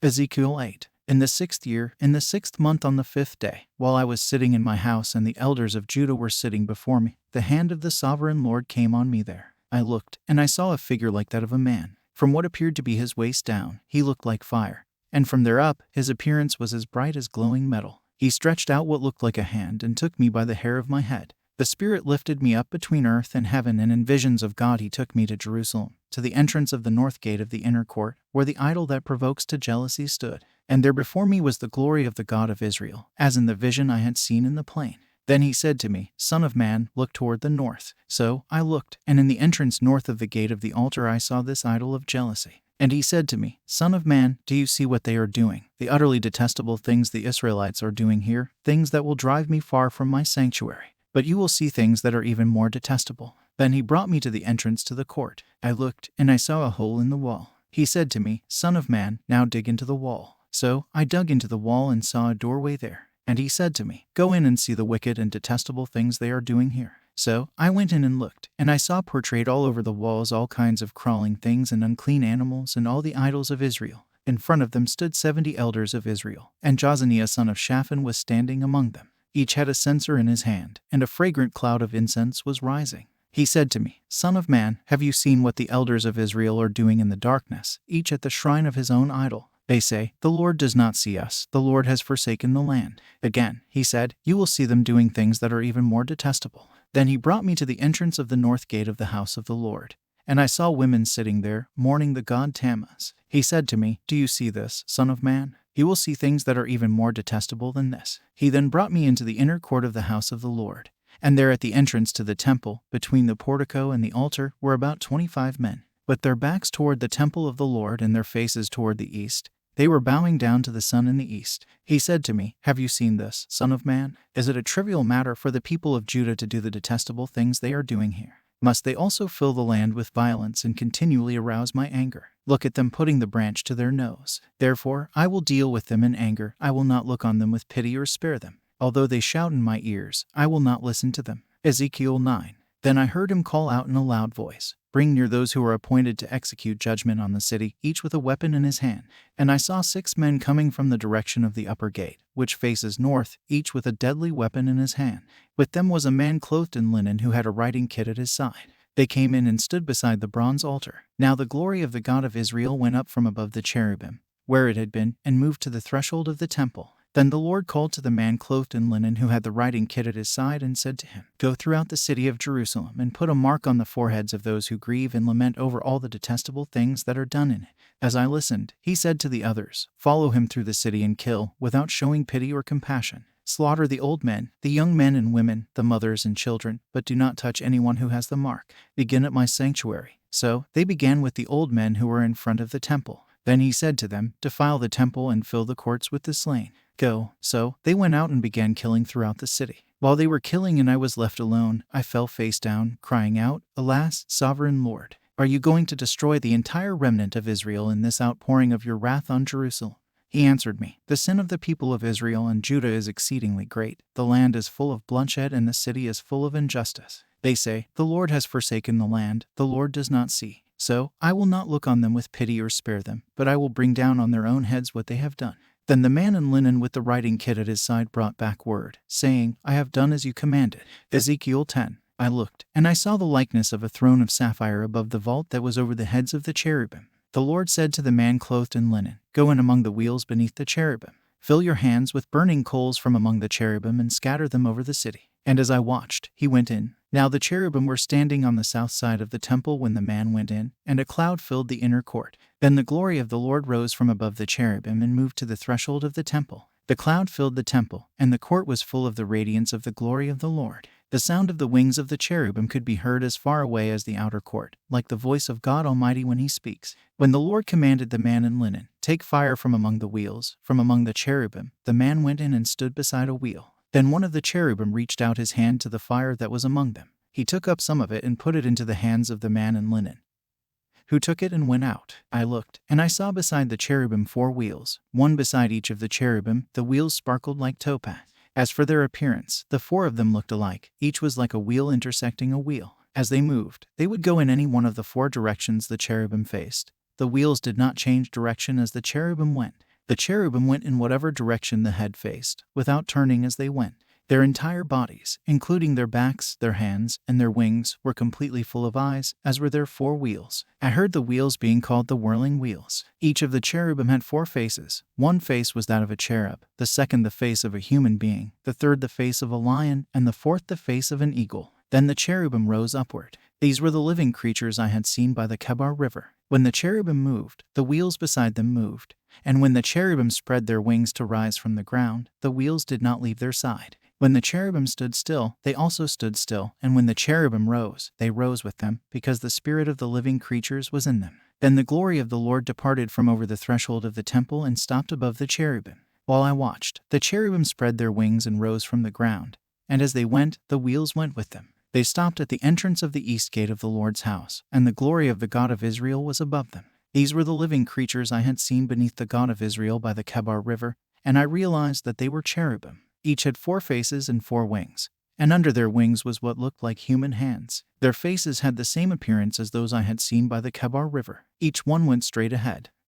Ezekiel 8. In the 6th year, in the 6th month on the 5th day, while I was sitting in my house and the elders of Judah were sitting before me, the hand of the sovereign Lord came on me there. I looked, and I saw a figure like that of a man. From what appeared to be his waist down, he looked like fire, and from there up, his appearance was as bright as glowing metal. He stretched out what looked like a hand and took me by the hair of my head. The Spirit lifted me up between earth and heaven, and in visions of God he took me to Jerusalem, to the entrance of the north gate of the inner court, where the idol that provokes to jealousy stood. And there before me was the glory of the God of Israel, as in the vision I had seen in the plain. Then he said to me, Son of man, look toward the north. So I looked, and in the entrance north of the gate of the altar I saw this idol of jealousy. And he said to me, Son of man, do you see what they are doing? The utterly detestable things the Israelites are doing here, things that will drive me far from my sanctuary. But you will see things that are even more detestable. Then he brought me to the entrance to the court. I looked, and I saw a hole in the wall. He said to me, Son of man, now dig into the wall. So I dug into the wall and saw a doorway there. And he said to me, Go in and see the wicked and detestable things they are doing here. So I went in and looked, and I saw portrayed all over the walls all kinds of crawling things and unclean animals and all the idols of Israel. In front of them stood 70 elders of Israel, and Jozaniah son of Shaphan was standing among them. Each had a censer in his hand, and a fragrant cloud of incense was rising. He said to me, Son of man, have you seen what the elders of Israel are doing in the darkness, each at the shrine of his own idol? They say, The Lord does not see us, the Lord has forsaken the land. Again, he said, You will see them doing things that are even more detestable. Then he brought me to the entrance of the north gate of the house of the Lord. And I saw women sitting there, mourning the god Tammuz. He said to me, Do you see this, son of man? You will see things that are even more detestable than this. He then brought me into the inner court of the house of the Lord. And there at the entrance to the temple, between the portico and the altar, were about 25 men, with their backs toward the temple of the Lord and their faces toward the east. They were bowing down to the sun in the east. He said to me, Have you seen this, son of man? Is it a trivial matter for the people of Judah to do the detestable things they are doing here? Must they also fill the land with violence and continually arouse my anger? Look at them putting the branch to their nose. Therefore, I will deal with them in anger. I will not look on them with pity or spare them. Although they shout in my ears, I will not listen to them. Ezekiel 9. Then I heard him call out in a loud voice, Bring near those who are appointed to execute judgment on the city, each with a weapon in his hand. And I saw 6 men coming from the direction of the upper gate, which faces north, each with a deadly weapon in his hand. With them was a man clothed in linen who had a writing kit at his side. They came in and stood beside the bronze altar. Now the glory of the God of Israel went up from above the cherubim, where it had been, and moved to the threshold of the temple. Then the Lord called to the man clothed in linen who had the writing kit at his side and said to him, Go throughout the city of Jerusalem and put a mark on the foreheads of those who grieve and lament over all the detestable things that are done in it. As I listened, he said to the others, Follow him through the city and kill, without showing pity or compassion. Slaughter the old men, the young men and women, the mothers and children, but do not touch anyone who has the mark. Begin at my sanctuary. So they began with the old men who were in front of the temple. Then he said to them, Defile the temple and fill the courts with the slain. Go. So they went out and began killing throughout the city. While they were killing and I was left alone, I fell face down, crying out, Alas, sovereign Lord, are you going to destroy the entire remnant of Israel in this outpouring of your wrath on Jerusalem? He answered me, The sin of the people of Israel and Judah is exceedingly great. The land is full of bloodshed and the city is full of injustice. They say, The Lord has forsaken the land, the Lord does not see. So I will not look on them with pity or spare them, but I will bring down on their own heads what they have done. Then the man in linen with the writing kit at his side brought back word, saying, I have done as you commanded. Ezekiel 10. I looked, and I saw the likeness of a throne of sapphire above the vault that was over the heads of the cherubim. The Lord said to the man clothed in linen, Go in among the wheels beneath the cherubim. Fill your hands with burning coals from among the cherubim and scatter them over the city. And as I watched, he went in. Now the cherubim were standing on the south side of the temple when the man went in, and a cloud filled the inner court. Then the glory of the Lord rose from above the cherubim and moved to the threshold of the temple. The cloud filled the temple, and the court was full of the radiance of the glory of the Lord. The sound of the wings of the cherubim could be heard as far away as the outer court, like the voice of God Almighty when he speaks. When the Lord commanded the man in linen, Take fire from among the wheels, from among the cherubim, the man went in and stood beside a wheel. Then one of the cherubim reached out his hand to the fire that was among them. He took up some of it and put it into the hands of the man in linen, who took it and went out. I looked, and I saw beside the cherubim 4 wheels, one beside each of the cherubim. The wheels sparkled like topaz. As for their appearance, the 4 of them looked alike. Each was like a wheel intersecting a wheel. As they moved, they would go in any one of the 4 directions the cherubim faced. The wheels did not change direction as the cherubim went. The cherubim went in whatever direction the head faced, without turning as they went. Their entire bodies, including their backs, their hands, and their wings, were completely full of eyes, as were their 4 wheels. I heard the wheels being called the whirling wheels. Each of the cherubim had 4 faces. One face was that of a cherub, the second the face of a human being, the third the face of a lion, and the fourth the face of an eagle. Then the cherubim rose upward. These were the living creatures I had seen by the Kebar River. When the cherubim moved, the wheels beside them moved. And when the cherubim spread their wings to rise from the ground, the wheels did not leave their side. When the cherubim stood still, they also stood still, and when the cherubim rose, they rose with them, because the spirit of the living creatures was in them. Then the glory of the Lord departed from over the threshold of the temple and stopped above the cherubim. While I watched, the cherubim spread their wings and rose from the ground, and as they went, the wheels went with them. They stopped at the entrance of the east gate of the Lord's house, and the glory of the God of Israel was above them. These were the living creatures I had seen beneath the God of Israel by the Kebar River, and I realized that they were cherubim. Each had 4 faces and 4 wings, and under their wings was what looked like human hands. Their faces had the same appearance as those I had seen by the Kebar River. Each one went straight ahead.